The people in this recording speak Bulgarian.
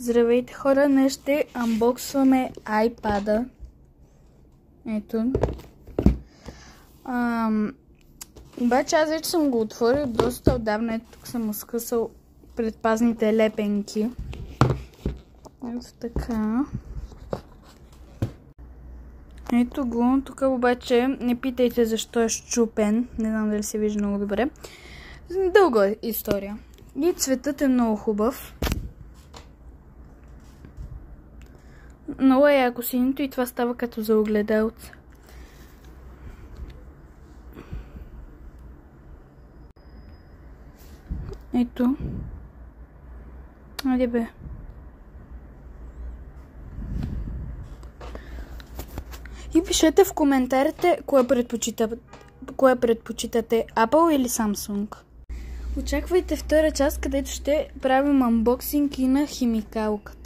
Здравейте хора, днес ще анбоксваме iPad-а. Ето. Обаче аз вече съм го отворил доста отдавна. Ето тук съм скъсал предпазните лепенки. Ето така. Ето го. Тук обаче не питайте защо е счупен. Не знам дали се вижда много добре. Дълга е история. И цветът е много хубав. Много е яко синито и това става като за огледалце. Ето. Айде бе. И пишете в коментарите кое предпочитате, Apple или Samsung. Очаквайте втора част, където ще правим анбоксинг и на химикалката.